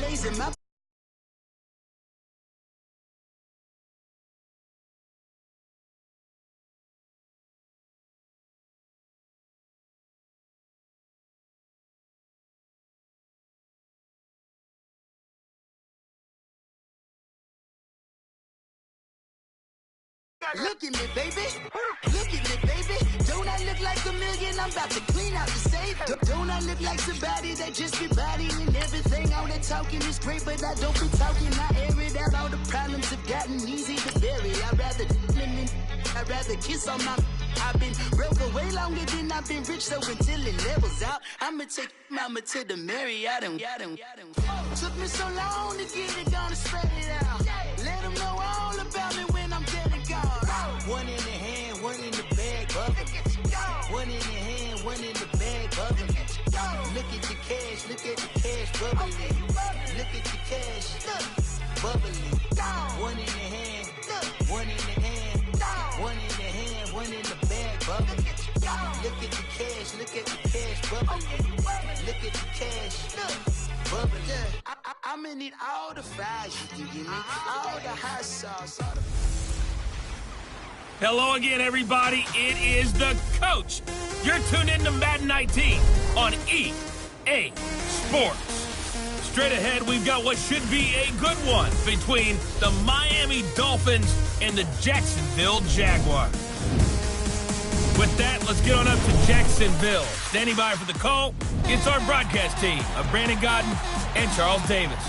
days in my Look at me, baby. Look at me, baby. Don't I look like a million? I'm about to clean out the safe. Don't I look like somebody that just be bodying everything? All that talking is great, but I don't be talking. I air it out. All the problems have gotten easy to bury. I'd rather kiss on my. I've been broke way longer than I've been rich, so until it levels out, I'ma take mama to the Marriott and took me so long to get it, gonna spread it out. Let them know all about me when I'm dead and gone. One in the hand, one in the bag, bubbling. One in the hand, one in the bag, bubbling. Look at the cash, look at the cash, bubbling. Look at the cash, bubbling. One in the hand, one in the hand, one in the hand, one in the bag, bubbling. Look at the cash, look at the cash, bubbling. Look at the cash, bubbling. I'ma need all the fries you can give me, all the hot sauce, all the... Hello again, everybody. It is the coach. You're tuned in to Madden 19 on EA Sports. Straight ahead, we've got what should be a good one between the Miami Dolphins and the Jacksonville Jaguars. With that, let's get on up to Jacksonville. Standing by for the call, it's our broadcast team of Brandon Godden and Charles Davis.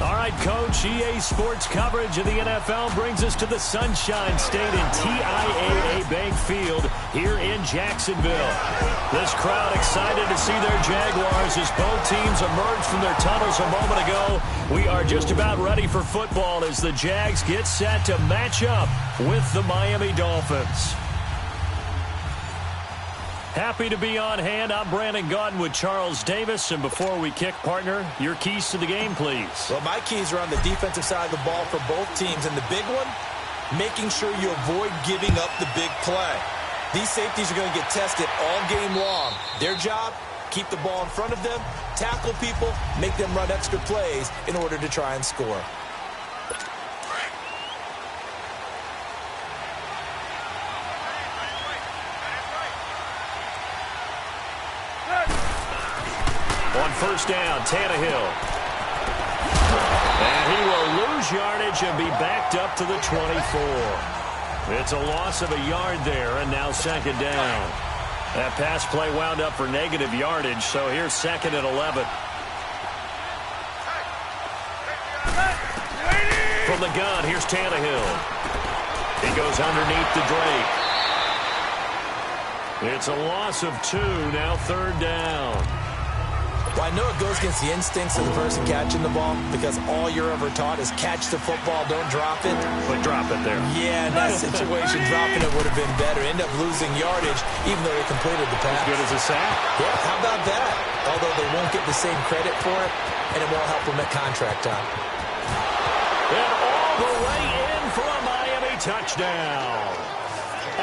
All right, Coach, EA Sports coverage of the NFL brings us to the Sunshine State in TIAA Bank Field here in Jacksonville. This crowd excited to see their Jaguars as both teams emerged from their tunnels a moment ago. We are just about ready for football as the Jags get set to match up with the Miami Dolphins. Happy to be on hand. I'm Brandon Gaudin with Charles Davis. And before we kick, partner, your keys to the game, please. Well, my keys are on the defensive side of the ball for both teams. And the big one, making sure you avoid giving up the big play. These safeties are going to get tested all game long. Their job, keep the ball in front of them, tackle people, make them run extra plays in order to try and score. On first down, Tannehill. And he will lose yardage and be backed up to the 24. It's a loss of a yard there, and now second down. That pass play wound up for negative yardage, so here's second and 11. From the gun, here's Tannehill. He goes underneath the Drake. It's a loss of 2, now third down. Well, I know it goes against the instincts of the person catching the ball because all you're ever taught is catch the football, don't drop it. But drop it there. Yeah, in that situation, dropping it would have been better. End up losing yardage even though they completed the pass. As good as a sack. Yeah, how about that? Although they won't get the same credit for it, and it won't help them at contract time. And all the way in for a Miami touchdown.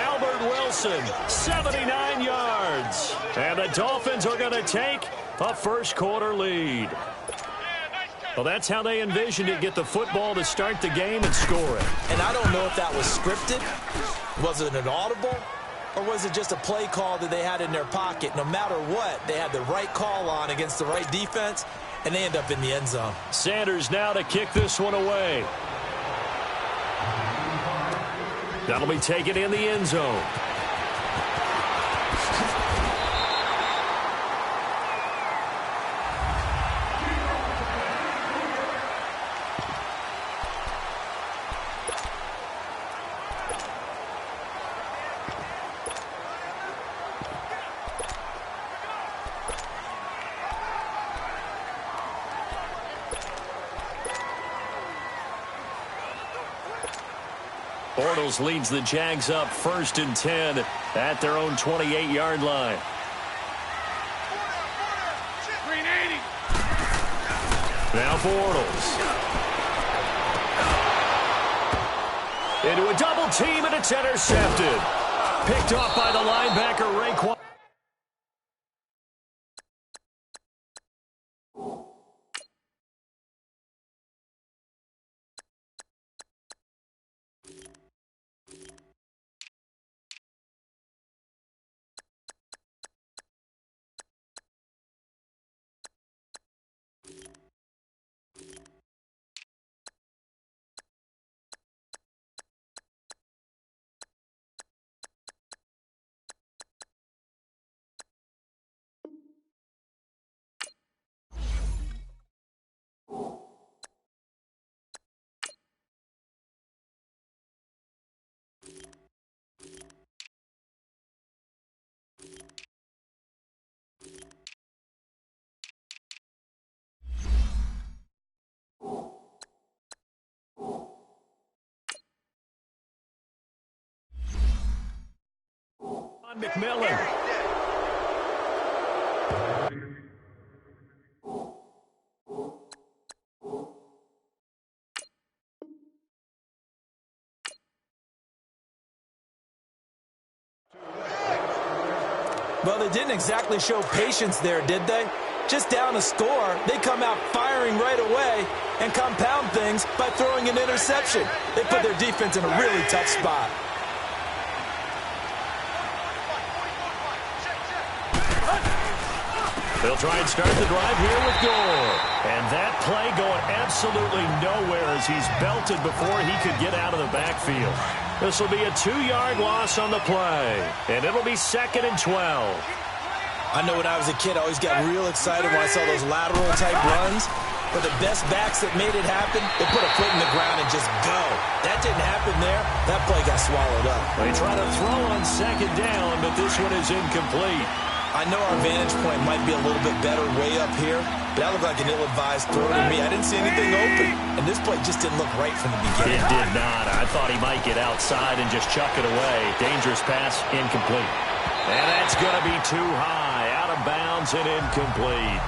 Albert Wilson, 79 yards. And the Dolphins are going to take a first-quarter lead. Well, that's how they envisioned it, get the football to start the game and score it. And I don't know if that was scripted. Was it an audible? Or was it just a play call that they had in their pocket? No matter what, they had the right call on against the right defense, and they end up in the end zone. Sanders now to kick this one away. That'll be taken in the end zone. Bortles leads the Jags up 1st and 10 at their own 28-yard line. Now Bortles. Into a double team, and it's intercepted. Picked off by the linebacker, Raekwon. McMillan. Well, they didn't exactly show patience there, did they? Just down a score, they come out firing right away and compound things by throwing an interception. They put their defense in a really tough spot. They'll try and start the drive here with Gore. And that play going absolutely nowhere as he's belted before he could get out of the backfield. This will be a 2-yard loss on the play. And it'll be 2nd and 12. I know when I was a kid, I always got real excited when I saw those lateral-type runs. But the best backs that made it happen, they put a foot in the ground and just go. That didn't happen there. That play got swallowed up. They try to throw on 2nd down, but this one is incomplete. I know our vantage point might be a little bit better way up here, but that looked like an ill-advised throw to me. I didn't see anything open, and this play just didn't look right from the beginning. It did not. I thought he might get outside and just chuck it away. Dangerous pass, incomplete. And that's going to be too high, out of bounds and incomplete.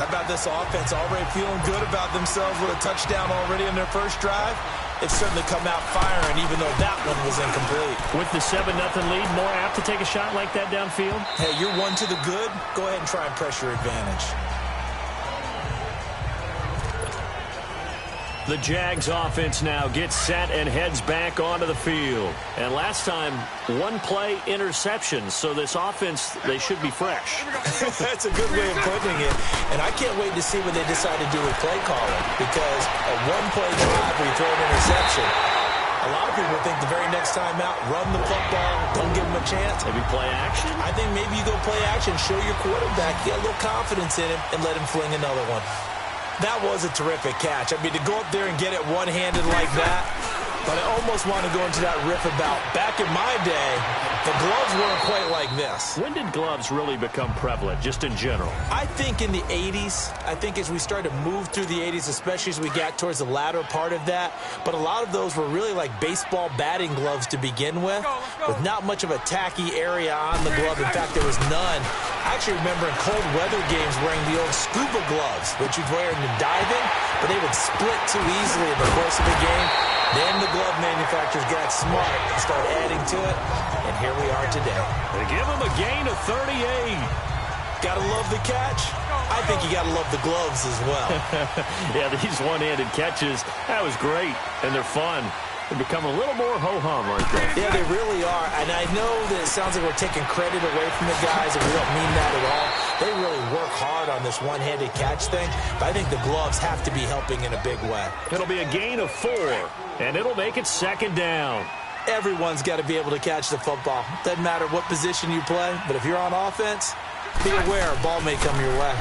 How about this offense already feeling good about themselves with a touchdown already in their first drive? They've certainly come out firing, even though that one was incomplete. With the 7-0 lead, more apt to take a shot like that downfield? Hey, you're one to the good. Go ahead and try and press your advantage. The Jags offense now gets set and heads back onto the field. And last time, 1-play interception. So this offense, they should be fresh. That's a good way of putting it. And I can't wait to see what they decide to do with play calling. Because a 1-play drive where you throw an interception, a lot of people think the very next time out, run the football, don't give them a chance. Maybe play action? I think maybe you go play action, show your quarterback, get a little confidence in him, and let him fling another one. That was a terrific catch. I mean, to go up there and get it one-handed like that, but I almost want to go into that riff about back in my day, the gloves weren't quite like this. When did gloves really become prevalent, just in general? I think in the 80s. I think as we started to move through the 80s, especially as we got towards the latter part of that. But a lot of those were really like baseball batting gloves to begin with not much of a tacky area on the glove. In fact, there was none. I actually remember in cold weather games wearing the old scuba gloves, which you'd wear in diving, but they would split too easily in the course of the game. Then the glove manufacturers got smart and started adding to it, and here we are today. They give him a gain of 38. Gotta love the catch. I think you gotta love the gloves as well. Yeah, these one-handed catches, that was great, and they're fun. They become a little more ho-hum right there. Yeah, they really are, and I know that it sounds like we're taking credit away from the guys, and we don't mean that at all. They really work hard on this one-handed catch thing, but I think the gloves have to be helping in a big way. It'll be a gain of 4, and it'll make it 2nd down. Everyone's got to be able to catch the football. Doesn't matter what position you play, but if you're on offense, be aware a ball may come your way.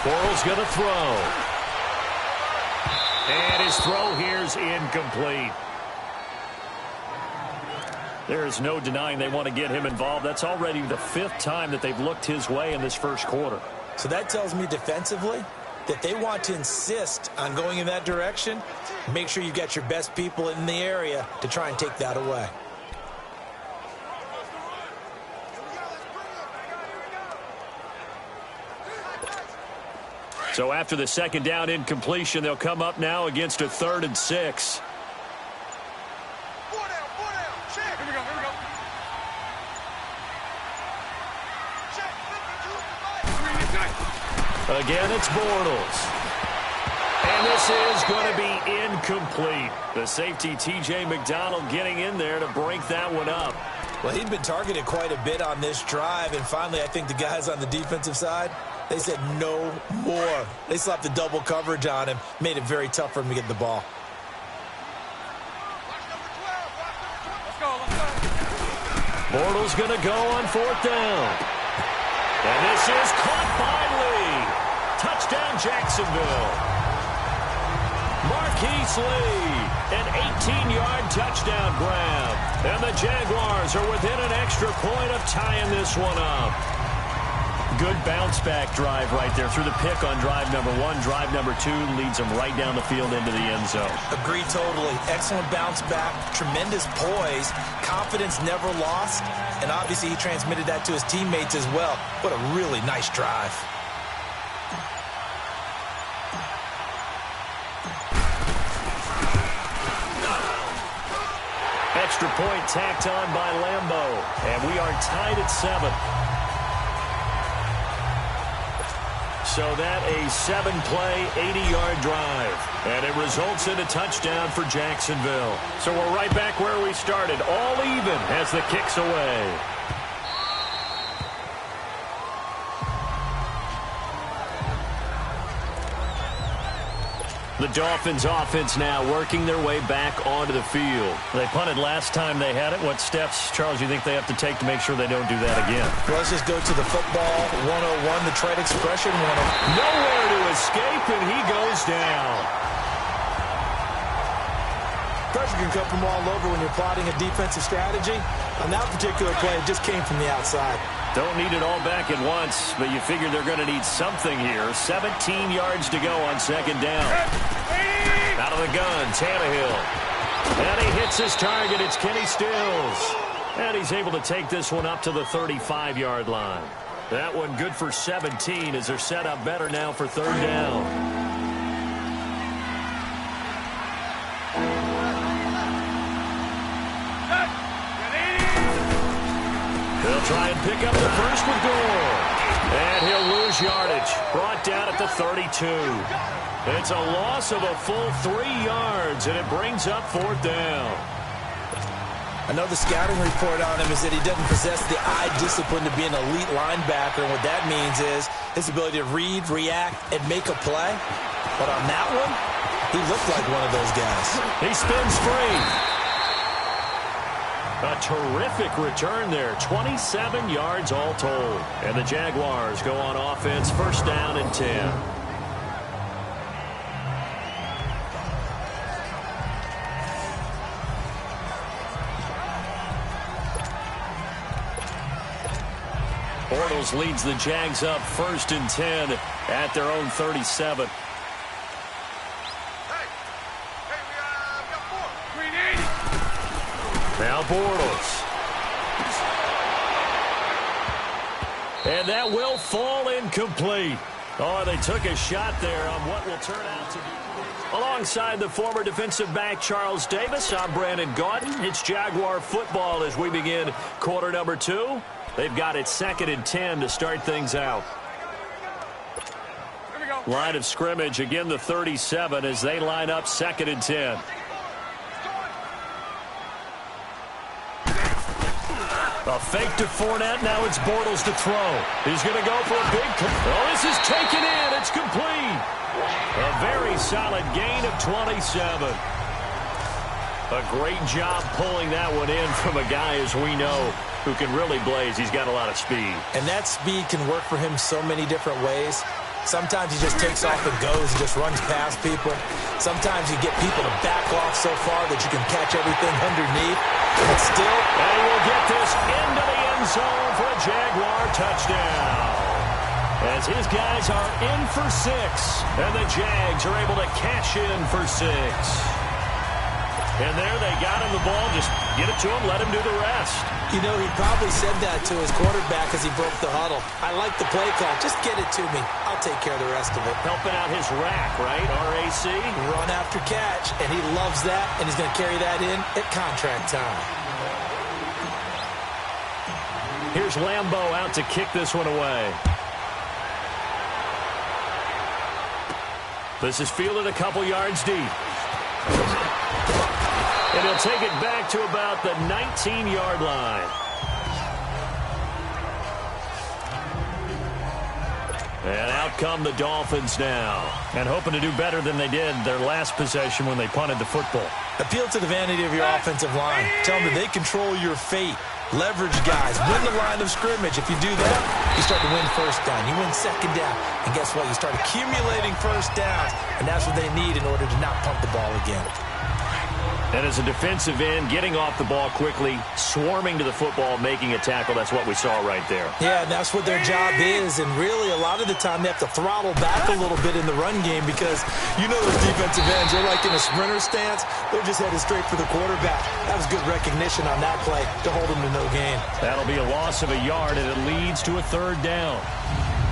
Bortles going to throw. And his throw here's incomplete. There's no denying they want to get him involved. That's already the 5th time that they've looked his way in this first quarter. So that tells me defensively that they want to insist on going in that direction. Make sure you've got your best people in the area to try and take that away. So after the 2nd down incompletion, they'll come up now against a 3rd and 6. Again, it's Bortles. And this is going to be incomplete. The safety, T.J. McDonald, getting in there to break that one up. Well, he'd been targeted quite a bit on this drive, and finally I think the guys on the defensive side, they said no more. They slapped the double coverage on him, made it very tough for him to get the ball. Bortles going to go on 4th down. And this is caught by Lee. Touchdown, Jacksonville. Marquise Lee, an 18-yard touchdown grab. And the Jaguars are within an extra point of tying this one up. good bounce-back drive right there. Through the pick on drive number 1. Drive number 2 leads them right down the field into the end zone. Agree totally. Excellent bounce back, tremendous poise, confidence never lost, and obviously he transmitted that to his teammates as well. What a really nice drive. Extra point tacked on by Lambo, and we are tied at 7. So that a 7-play, 80-yard drive. And it results in a touchdown for Jacksonville. So we're right back where we started. All even as the kick's away. The Dolphins offense now working their way back onto the field. They punted last time they had it. What steps, Charles, you think they have to take to make sure they don't do that again? Well, let's just go to the football 101, the trade expression 101. Nowhere to escape, and he goes down. Pressure can come from all over when you're plotting a defensive strategy. On that particular play, it just came from the outside. Don't need it all back at once, but you figure they're going to need something here. 17 yards to go on second down. Out of the gun, Tannehill. And he hits his target. It's Kenny Stills. And he's able to take this one up to the 35-yard line. That one good for 17 as they're set up better now for third down. He'll try and pick up the first with Gore. And he'll lose yardage. Brought down at the 32. It's a loss of a full 3 yards, and it brings up fourth down. I know the scouting report on him is that he doesn't possess the eye discipline to be an elite linebacker, and what that means is his ability to read, react, and make a play. But on that one, he looked like one of those guys. He spins free. A terrific return there. 27 yards all told. And the Jaguars go on offense, first down and 10. Bortles leads the Jags up first and 10 at their own 37. Now Bortles. And that will fall incomplete. Oh, they took a shot there on what will turn out to be. Alongside the former defensive back Charles Davis, I'm Brandon Gaudin. It's Jaguar football as we begin quarter number 2. They've got it second and 10 to start things out. Line of scrimmage, again the 37 as they line up second and 10. A fake to Fournette. Now it's Bortles to throw. He's going to go for a big... Oh, this is taken in. It's complete. A very solid gain of 27. A great job pulling that one in from a guy, as we know, who can really blaze. He's got a lot of speed. And that speed can work for him so many different ways. Sometimes he just takes off and goes and just runs past people. Sometimes you get people to back off so far that you can catch everything underneath. But still, and he will get this into the end zone for a Jaguar touchdown. As his guys are in for 6, and the Jags are able to cash in for 6. And there they got him the ball. Just get it to him, let him do the rest. You know, he probably said that to his quarterback as he broke the huddle. I like the play call. Just get it to me. I'll take care of the rest of it. Helping out his rack, right? RAC. Run after catch, and he loves that, and he's going to carry that in at contract time. Here's Lambo out to kick this one away. This is fielded a couple yards deep. And he'll take it back to about the 19-yard line. And out come the Dolphins now. And hoping to do better than they did their last possession when they punted the football. Appeal to the vanity of your offensive line. Tell them that they control your fate. Leverage guys. Win the line of scrimmage. If you do that, you start to win first down. You win second down. And guess what? You start accumulating first downs. And that's what they need in order to not punt the ball again. And as a defensive end, getting off the ball quickly, swarming to the football, making a tackle, that's what we saw right there. Yeah, and that's what their job is. And really, a lot of the time, they have to throttle back a little bit in the run game because you know those defensive ends, they're like in a sprinter stance. They're just headed straight for the quarterback. That was good recognition on that play to hold them to no gain. That'll be a loss of a yard, and it leads to a 3rd down.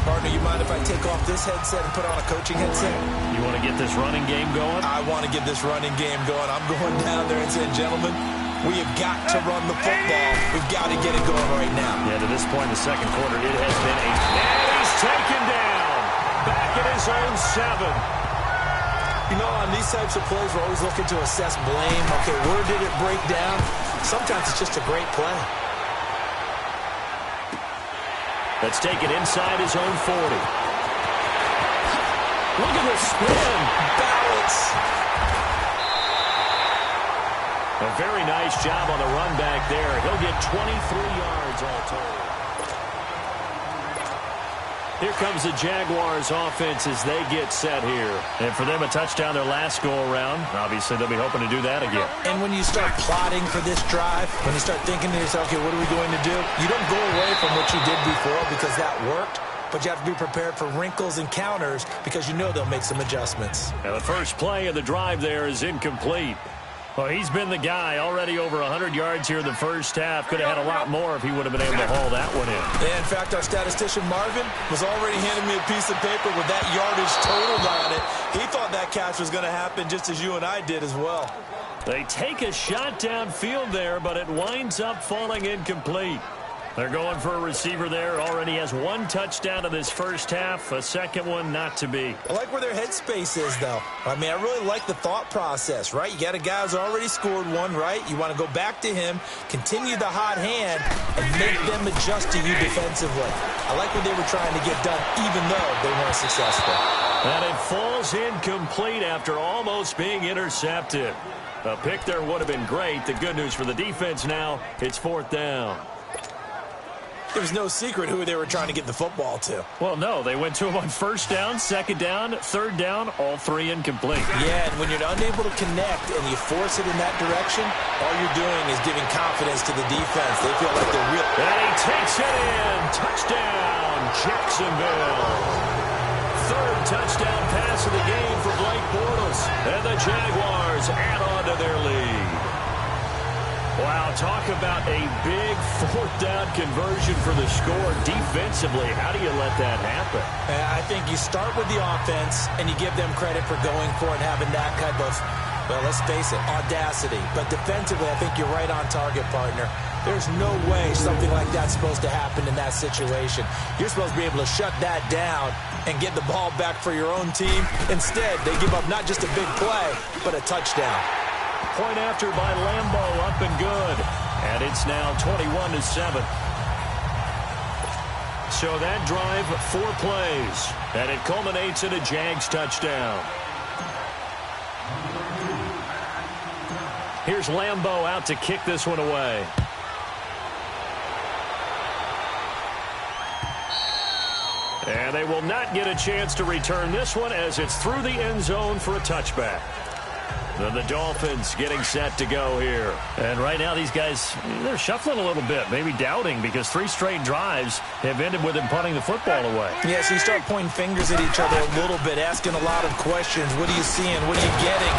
Partner, you mind if I take off this headset and put on a coaching headset? You want to get this running game going? I want to get this running game going. I'm going down there and saying, gentlemen, we have got to run the football. We've got to get it going right now. Yeah, to this point in the second quarter, it has been a... And he's taken down. Back at his own 7. You know, on these types of plays, we're always looking to assess blame. Okay, where did it break down? Sometimes it's just a great play. Let's take it inside his own 40. Look at the spin. Balance. A very nice job on the run back there. He'll get 23 yards all told. Here comes the Jaguars offense as they get set here. And for them, a touchdown their last go-around. Obviously, they'll be hoping to do that again. And when you start plotting for this drive, when you start thinking to yourself, okay, what are we going to do? You don't go away from what you did before because that worked, but you have to be prepared for wrinkles and counters because you know they'll make some adjustments. Now, the first play of the drive there is incomplete. Well, he's been the guy already over 100 yards here in the first half. Could have had a lot more if he would have been able to haul that one in. Yeah, in fact, our statistician Marvin was already handing me a piece of paper with that yardage totaled on it. He thought that catch was going to happen just as you and I did as well. They take a shot downfield there, but it winds up falling incomplete. They're going for a receiver there. Already has 1 touchdown in this first half. A second one not to be. I like where their headspace is, though. I mean, I really like the thought process, right? You got a guy who's already scored 1, right? You want to go back to him, continue the hot hand, and make them adjust to you defensively. I like what they were trying to get done, even though they weren't successful. And it falls incomplete after almost being intercepted. A pick there would have been great. The good news for the defense now, it's 4th down. There was no secret who they were trying to get the football to. Well, no. They went to him on 1st down, 2nd down, 3rd down, all 3 incomplete. Yeah, and when you're unable to connect and you force it in that direction, all you're doing is giving confidence to the defense. They feel like they're real. And he takes it in. Touchdown, Jacksonville. 3rd touchdown pass of the game for Blake Bortles. And the Jaguars add on to their lead. Wow, talk about a big 4th down conversion for the score. Defensively, how do you let that happen? I think you start with the offense, and you give them credit for going for it and having that type of, well, let's face it, audacity. But defensively, I think you're right on target, partner. There's no way something like that's supposed to happen in that situation. You're supposed to be able to shut that down and get the ball back for your own team. Instead, they give up not just a big play, but a touchdown. Point after by Lambeau, up and good. And it's now 21-7. So that drive, 4 plays. And it culminates in a Jags touchdown. Here's Lambeau out to kick this one away. And they will not get a chance to return this one as it's through the end zone for a touchback. Then the Dolphins getting set to go here. And right now these guys, they're shuffling a little bit, maybe doubting, because 3 straight drives have ended with them punting the football away. Yeah, so you start pointing fingers at each other a little bit, asking a lot of questions. What are you seeing? What are you getting?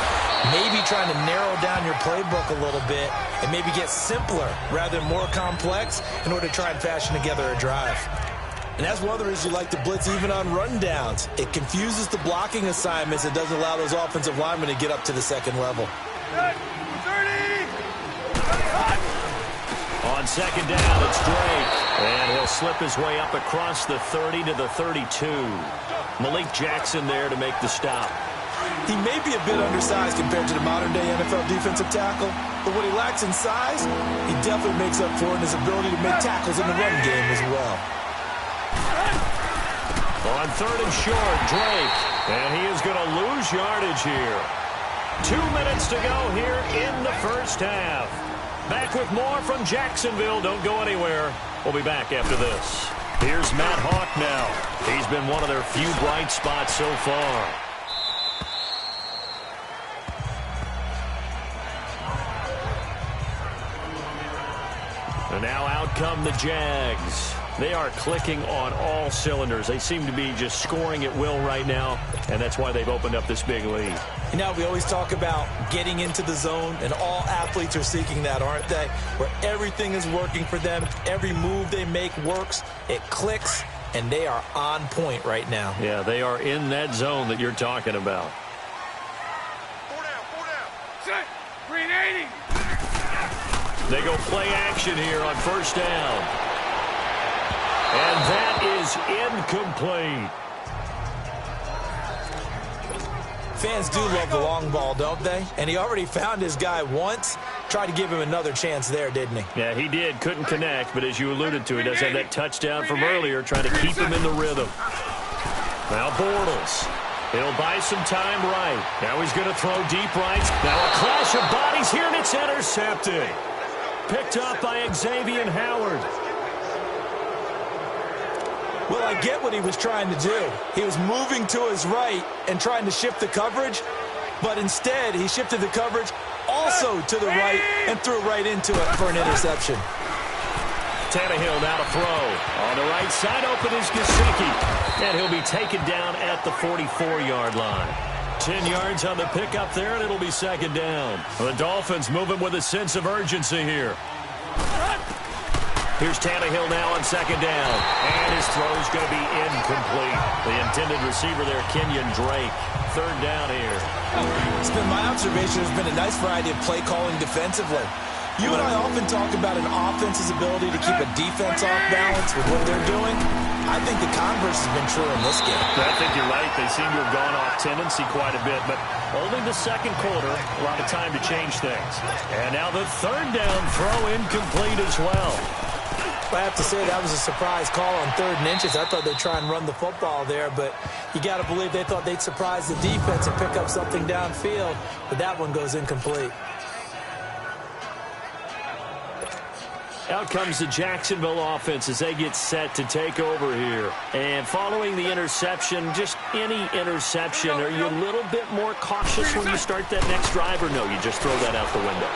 Maybe trying to narrow down your playbook a little bit and maybe get simpler rather than more complex in order to try and fashion together a drive. And that's one of the reasons you like to blitz even on rundowns. It confuses the blocking assignments. It doesn't allow those offensive linemen to get up to the second level. 30. On 2nd down, it's Drake. And he'll slip his way up across the 30 to the 32. Malik Jackson there to make the stop. He may be a bit undersized compared to the modern-day NFL defensive tackle, but what he lacks in size, he definitely makes up for in his ability to make tackles in the run game as well. On 3rd and short, Drake. And he is going to lose yardage here. 2 minutes to go here in the first half. Back with more from Jacksonville. Don't go anywhere. We'll be back after this. Here's Matt Hawk now. He's been one of their few bright spots so far. out come the Jags. They are clicking on all cylinders. They seem to be just scoring at will right now, and that's why they've opened up this big lead. You know, we always talk about getting into the zone, and all athletes are seeking that, aren't they? Where everything is working for them. Every move they make works. It clicks, and they are on point right now. Yeah, they are in that zone that you're talking about. 4 down. Set. 380. They go play action here on first down. And that is incomplete. Fans do love the long ball, don't they? And he already found his guy once. Tried to give him another chance there, didn't he? Yeah, he did. Couldn't connect, but as you alluded to, he does have that touchdown from earlier, trying to keep him in the rhythm. Now Bortles. He'll buy some time right. Now he's going to throw deep right. Now a clash of bodies here, and it's intercepted. Picked up by Xavier Howard. Well, I get what he was trying to do. He was moving to his right and trying to shift the coverage, but instead he shifted the coverage also to the right and threw right into it for an interception. Tannehill now to throw. On the right side, open is Gesicki. And he'll be taken down at the 44-yard line. 10 yards on the pickup there, and it'll be second down. The Dolphins moving with a sense of urgency here. Here's Tannehill now on second down. And his throw is going to be incomplete. The intended receiver there, Kenyon Drake. Third down here. It's been my observation. There's been a nice variety of play calling defensively. You and I often talk about an offense's ability to keep a defense off balance with what they're doing. I think the converse has been true in this game. I think you're right. They seem to have gone off tendency quite a bit, but only the second quarter, a lot of time to change things. And now the third down throw incomplete as well. I have to say that was a surprise call on 3rd and inches. I thought they'd try and run the football there, but you got to believe they thought they'd surprise the defense and pick up something downfield, but that one goes incomplete. Out comes the Jacksonville offense as they get set to take over here. And following the interception, just any interception, are you a little bit more cautious when you start that next drive, or no, you just throw that out the window?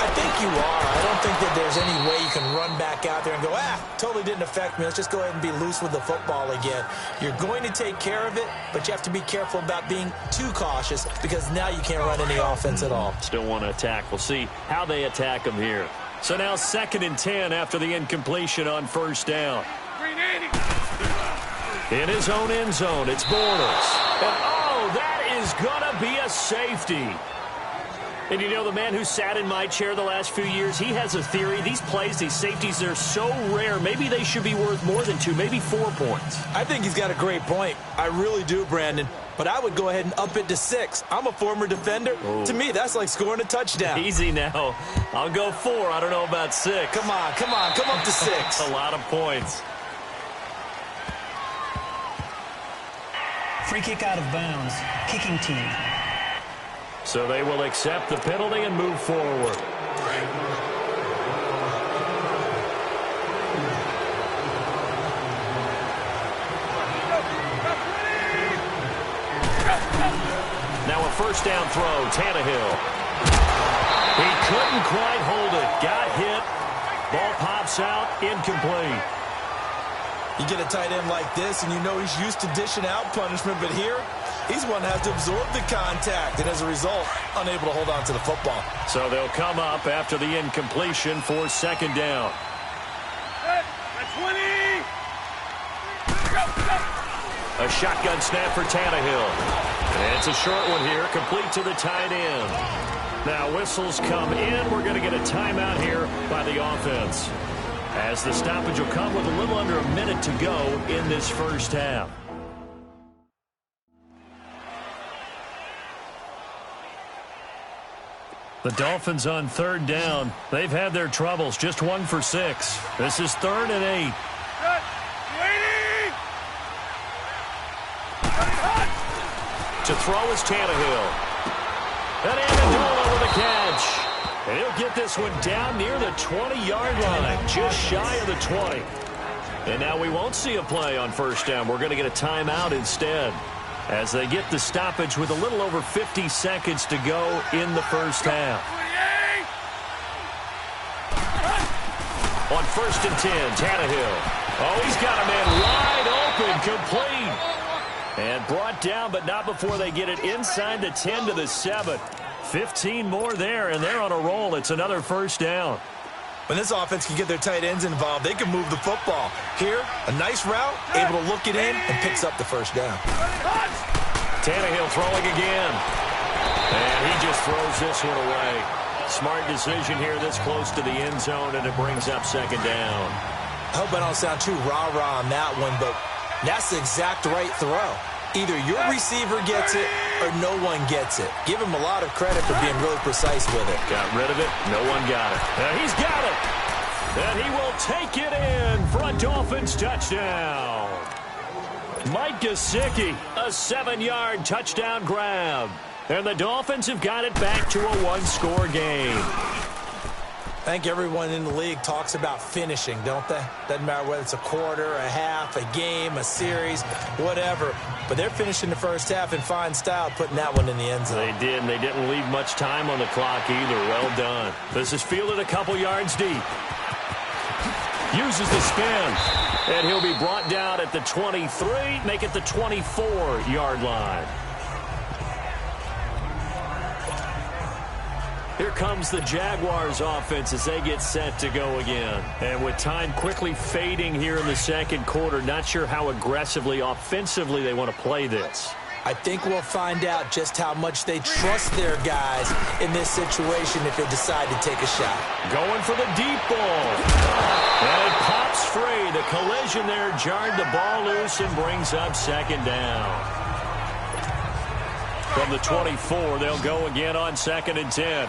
I think you are. I don't think that there's any way you can run back out there and go, totally didn't affect me. Let's just go ahead and be loose with the football again. You're going to take care of it, but you have to be careful about being too cautious because now you can't run any offense at all. Still want to attack. We'll see how they attack them here. So now 2nd and 10 after the incompletion on first down. In his own end zone, it's Bortles. And, that is going to be a safety. And you know, the man who sat in my chair the last few years, he has a theory. These plays, these safeties, they're so rare. Maybe they should be worth more than 2, maybe 4 points. I think he's got a great point. I really do, Brandon. But I would go ahead and up it to 6. I'm a former defender. Ooh. To me, that's like scoring a touchdown. Easy now. I'll go 4. I don't know about 6. Come on. Come up to 6. A lot of points. Free kick out of bounds. Kicking team. So they will accept the penalty and move forward. Now a first down throw, Tannehill. He couldn't quite hold it. Got hit. Ball pops out, incomplete. You get a tight end like this, and you know he's used to dishing out punishment, but here, he's one that has to absorb the contact, and as a result, unable to hold on to the football. So they'll come up after the incompletion for second down. A shotgun snap for Tannehill. And it's a short one here, complete to the tight end. Now whistles come in. We're going to get a timeout here by the offense, as the stoppage will come with a little under a minute to go in this first half. The Dolphins on third down. They've had their troubles, just 1 for 6. This is 3rd and 8. To throw is Tannehill. And Amendola with a catch. And he'll get this one down near the 20-yard line, just shy of the 20. And now we won't see a play on first down. We're going to get a timeout instead, as they get the stoppage with a little over 50 seconds to go in the first half. On 1st and 10, Tannehill. Oh, he's got a man wide open, complete. And brought down, but not before they get it inside the 10 to the 7. 15 more there, and they're on a roll. It's another first down. When this offense can get their tight ends involved, they can move the football. Here, a nice route, able to look it in, and picks up the first down. Tannehill throwing again. And he just throws this one away. Smart decision here this close to the end zone, and it brings up second down. I hope I don't sound too rah-rah on that one, but that's the exact right throw. Either your receiver gets it or no one gets it. Give him a lot of credit for being really precise with it. Got rid of it. No one got it. And he's got it. And he will take it in for a Dolphins touchdown. Mike Gesicki, a 7-yard touchdown grab. And the Dolphins have got it back to a one-score game. I think everyone in the league talks about finishing, don't they? Doesn't matter whether it's a quarter, a half, a game, a series, whatever. But they're finishing the first half in fine style, putting that one in the end zone. They did, and they didn't leave much time on the clock either. Well done. This is fielded a couple yards deep. Uses the spin. And he'll be brought down at the 23, make it the 24-yard line. Here comes the Jaguars offense as they get set to go again. And with time quickly fading here in the second quarter, not sure how aggressively, offensively they want to play this. I think we'll find out just how much they trust their guys in this situation if they decide to take a shot. Going for the deep ball. And it pops free. The collision there jarred the ball loose and brings up second down. From the 24, they'll go again on 2nd and 10.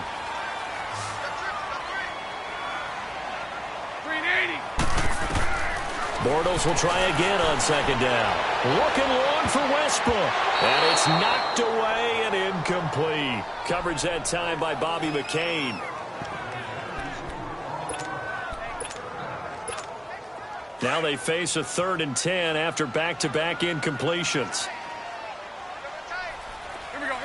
Bortles will try again on 2nd down. Looking long for Westbrook. And it's knocked away and incomplete. Coverage that time by Bobby McCain. Now they face a 3rd and 10 after back-to-back incompletions. Here we go.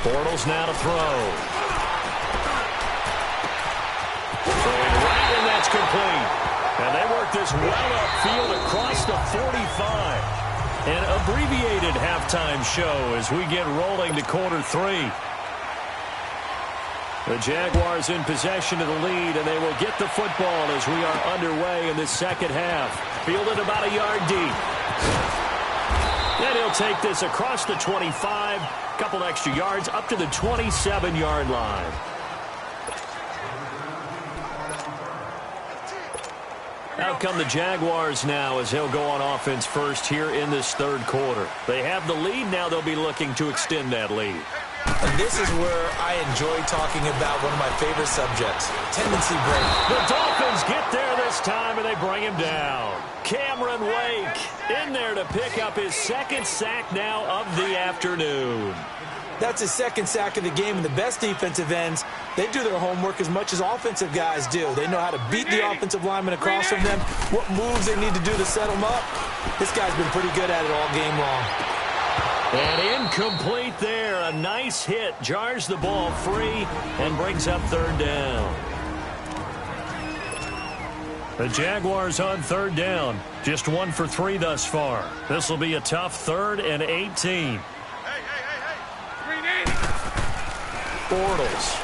Bortles now to throw. Throwing right, and that's complete. And they work this well upfield across the 45. An abbreviated halftime show as we get rolling to quarter 3. The Jaguars in possession of the lead, and they will get the football as we are underway in this second half. Fielded about a yard deep. Then he'll take this across the 25, couple extra yards up to the 27-yard line. Out come the Jaguars now as they'll go on offense first here in this third quarter. They have the lead. Now they'll be looking to extend that lead. And this is where I enjoy talking about one of my favorite subjects, tendency break. The Dolphins get there this time, and they bring him down. Cameron Wake in there to pick up his 2nd sack now of the afternoon. That's his 2nd sack of the game, and the best defensive ends, they do their homework as much as offensive guys do. They know how to beat the offensive lineman across from them, what moves they need to do to set them up. This guy's been pretty good at it all game long. And incomplete there. A nice hit. Jars the ball free and brings up 3rd down. The Jaguars on 3rd down. Just 1 for 3 thus far. This will be a tough 3rd and 18. Bortles.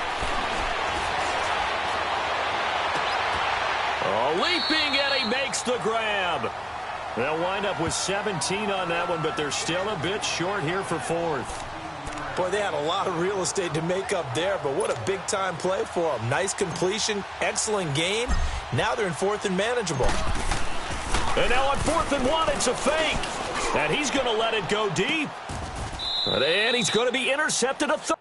Oh, leaping, and he makes the grab. They'll wind up with 17 on that one, but they're still a bit short here for 4th. Boy, they had a lot of real estate to make up there, but what a big-time play for them. Nice completion, excellent gain. Now they're in 4th and manageable. And now on 4th and 1, it's a fake. And he's going to let it go deep. And he's going to be intercepted a third.